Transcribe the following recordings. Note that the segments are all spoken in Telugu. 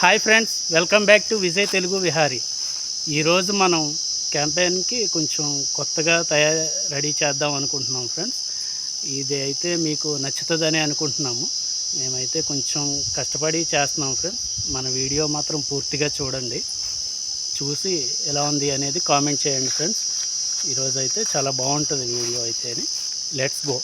Hi friends, welcome back to Vijay Telugu Vihari. ఈరోజు మనం క్యాంపెయిన్కి కొంచెం కొత్తగా రెడీ చేద్దాం అనుకుంటున్నాం ఫ్రెండ్స్. ఇది అయితే మీకు నచ్చుతుందని అనుకుంటున్నాము. మేమైతే కొంచెం కష్టపడి చేస్తున్నాం ఫ్రెండ్స్. మన వీడియో మాత్రం పూర్తిగా చూడండి, చూసి ఎలా ఉంది అనేది కామెంట్ చేయండి ఫ్రెండ్స్. ఈరోజు అయితే చాలా బాగుంటుంది వీడియో అయితే. Let's go.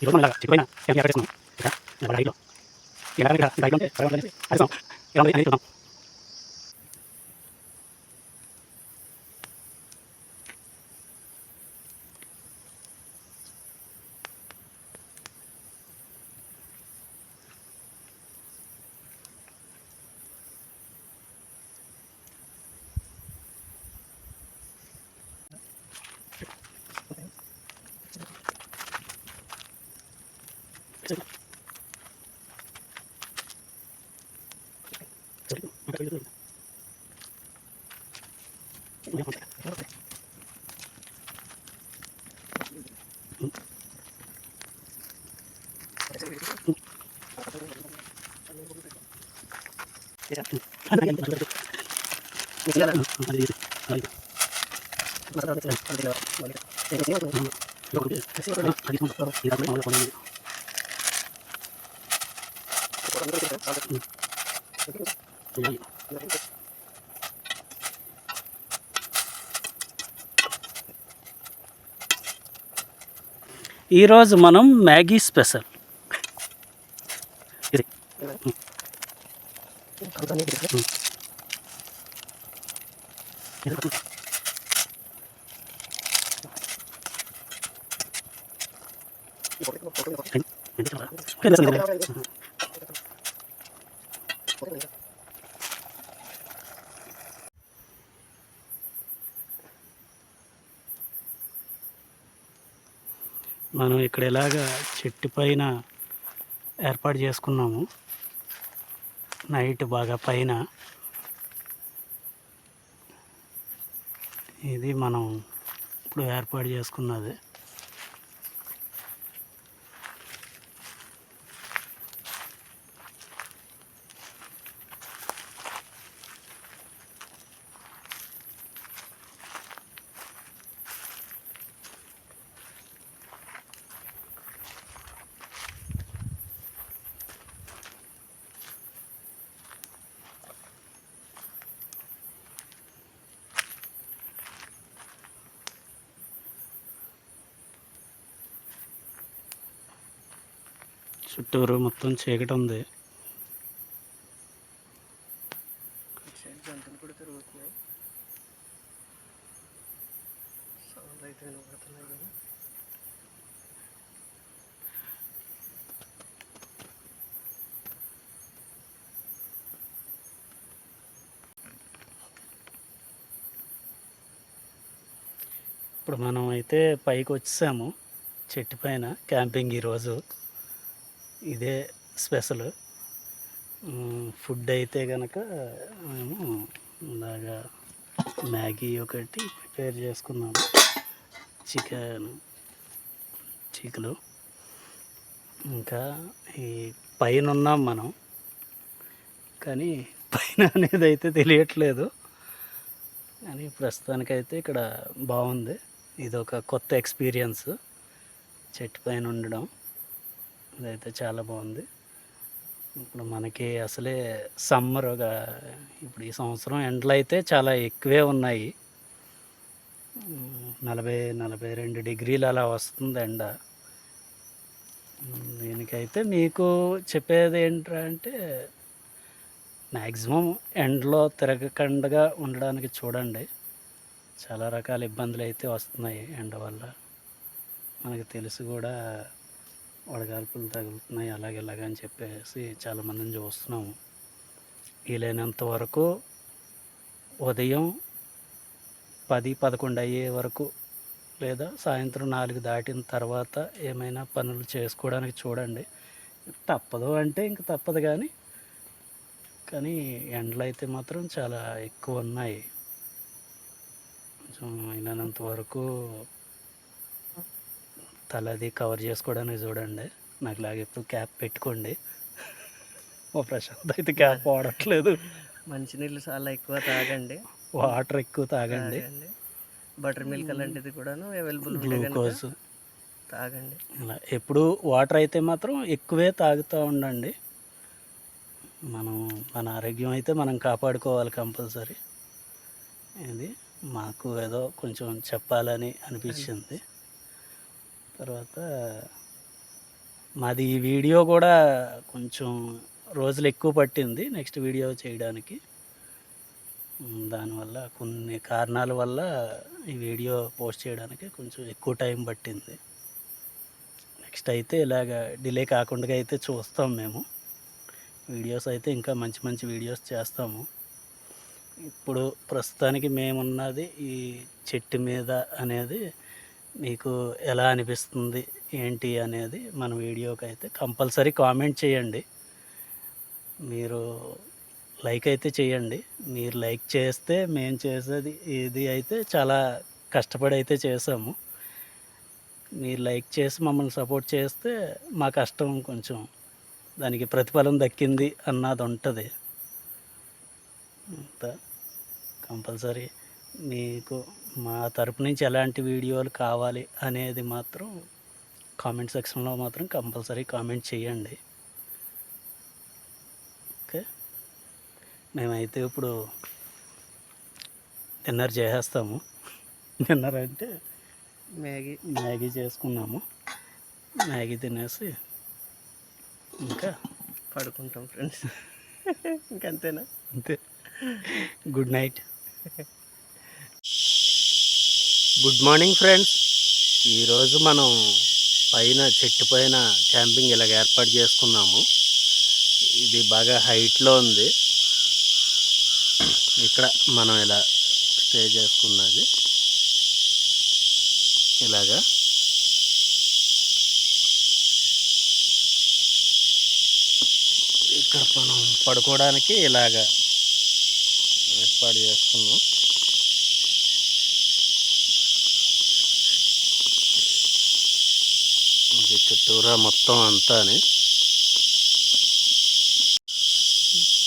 ఈరోజు మనం ఇలాగా చిక్కుపోయిన క్యాంప్ ఏర్పాటు చేసుకున్నాం. ఇక్కడ వాళ్ళ ఐలో ఇక్కడ ఉంటే అడిస్తాం ఎలా ఉంది అనేది చూద్దాం. ఈరోజు మనం మ్యాగీ స్పెషల్ ఇది మనం ఇక్కడ ఇలాగా చెట్టు పైన ఏర్పాటు చేసుకున్నాము. నైట్ బాగా పైన ఇది మనం ఇప్పుడు ఏర్పాటు చేసుకున్నది. చుట్టూరు మొత్తం చీకటి ఉంది. జంతువులు కూడా తిరుగుతున్నాయి. సౌండ్ అయితే వినపడుతున్నాయి కదా. ఇప్పుడు మనం అయితే పైకి వచ్చేసాము. చెట్టు పైన క్యాంపింగ్ ఈరోజు ఇదే స్పెషల్. ఫుడ్ అయితే కనుక మేము ఇలాగా మ్యాగీ ఒకటి ప్రిపేర్ చేసుకున్నాము. చికెను ఇంకా ఈ పైన ఉన్నాం మనం, కానీ పైన అనేది అయితే తెలియట్లేదు. కానీ ప్రస్తుతానికైతే ఇక్కడ బాగుంది. ఇది ఒక కొత్త ఎక్స్పీరియన్స్ చెట్టు పైన ఉండడం. ఇదైతే చాలా బాగుంది. ఇప్పుడు మనకి అసలే సమ్మర్గా ఇప్పుడు ఈ సంవత్సరం ఎండలు అయితే చాలా ఎక్కువే ఉన్నాయి. 40-42 డిగ్రీలు అలా వస్తుంది ఎండ. దీనికైతే మీకు చెప్పేది ఏంటంటే మ్యాక్సిమం ఎండలో తిరగకుండా ఉండడానికి చూడండి. చాలా రకాల ఇబ్బందులు అయితే వస్తున్నాయి ఎండ వల్ల. మనకు తెలుసు కూడా వడగాల్పులు తగులుతున్నాయి అలాగని చెప్పేసి చాలామందిని చూస్తున్నాము. వీలైనంత వరకు ఉదయం 10-11 అయ్యే వరకు లేదా సాయంత్రం 4 దాటిన తర్వాత ఏమైనా పనులు చేసుకోవడానికి చూడండి. తప్పదు అంటే ఇంక తప్పదు, కానీ ఎండలు అయితే మాత్రం చాలా ఎక్కువ ఉన్నాయి. కొంచెం అయినంత వరకు తలది కవర్ చేసుకోవడానికి చూడండి. నాకు లాగా ఎప్పుడు క్యాప్ పెట్టుకోండి. మా ప్రశాంత్ అయితే క్యాప్ వాడట్లేదు. మంచినీళ్ళు చాలా ఎక్కువ తాగండి, వాటర్ ఎక్కువ తాగండి. బటర్ మిల్క్ అలాంటిది కూడాను అవైలబుల్ ఉంటే కనుక గ్లూకోజ్ తాగండి. ఇలా ఎప్పుడు వాటర్ అయితే మాత్రం ఎక్కువే తాగుతూ ఉండండి. మన ఆరోగ్యం అయితే మనం కాపాడుకోవాలి కంపల్సరీ. ఇది మాకు ఏదో కొంచెం చెప్పాలని అనిపించింది. తర్వాత మాది ఈ వీడియో కూడా కొంచెం రోజులు ఎక్కువ పట్టింది నెక్స్ట్ వీడియో చేయడానికి. దానివల్ల కొన్ని కారణాల వల్ల ఈ వీడియో పోస్ట్ చేయడానికి కొంచెం ఎక్కువ టైం పట్టింది. నెక్స్ట్ అయితే ఇలాగ డిలే కాకుండా అయితే చూస్తాం మేము. వీడియోస్ అయితే ఇంకా మంచి మంచి వీడియోస్ చేస్తాము. ఇప్పుడు ప్రస్తుతానికి మేమున్నది ఈ చెట్టు మీద అనేది మీకు ఎలా అనిపిస్తుంది ఏంటి అనేది మన వీడియోకి అయితే కంపల్సరీ కామెంట్ చేయండి. మీరు లైక్ అయితే చేయండి. మీరు లైక్ చేస్తే మేము చేసేది ఇది అయితే చాలా కష్టపడి అయితే చేసాము. మీరు లైక్ చేసి మమ్మల్ని సపోర్ట్ చేస్తే మా కష్టం కొంచెం దానికి ప్రతిఫలం దక్కింది అన్నది ఉంటుంది. కంపల్సరీ మీకు మా తరపు నుంచి ఎలాంటి వీడియోలు కావాలి అనేది మాత్రం కామెంట్ సెక్షన్లో మాత్రం కంపల్సరీ కామెంట్ చేయండి. ఓకే, మేమైతే ఇప్పుడు డిన్నర్ చేసేస్తాము. డిన్నర్ అంటే మ్యాగీ చేసుకున్నాము. మ్యాగీ తినేసి ఇంకా పడుకుంటాం ఫ్రెండ్స్. ఇంకంతేనా? అంతే. Good night. Good morning friends. ఈరోజు మనం పైన చెట్టు పైన క్యాంపింగ్ ఇలాగ ఏర్పాటు చేసుకున్నాము. ఇది బాగా హైట్లో ఉంది. ఇక్కడ మనం ఇలా స్టే చేసుకున్నది ఇలాగా. ఇక్కడ మనం పడుకోవడానికి ఇలాగా ఏర్పాటు చేసుకున్నాం. ఇది చుట్టూరా మొత్తం అంతాని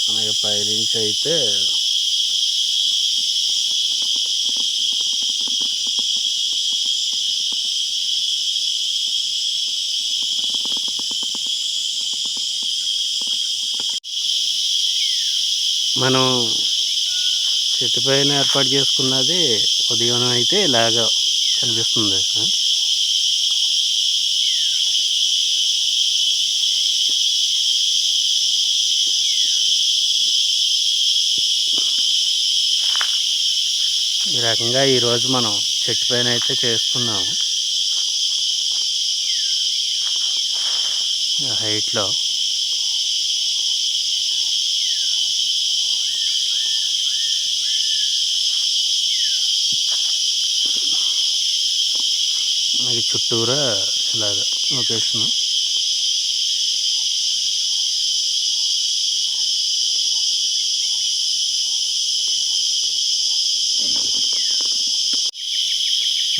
మనకి పైనుంచి అయితే మనం చెట్టు పైన ఏర్పాటు చేసుకున్నది ఉదయం అయితే ఇలాగ కనిపిస్తుంది. ఈ రకంగా ఈరోజు మనం చెట్టు పైన అయితే చేసుకున్నాము హైట్లో. మనకి చుట్టూరా ఇలాగ లొకేషను.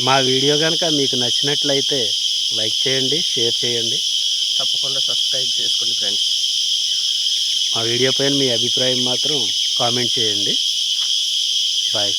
మా వీడియో కనుక మీకు నచ్చినట్లయితే లైక్ చేయండి, షేర్ చేయండి, తప్పకుండా సబ్స్క్రైబ్ చేసుకోండి ఫ్రెండ్స్. మా వీడియో పైన మీ అభిప్రాయం మాత్రం కామెంట్ చేయండి. బాయ్.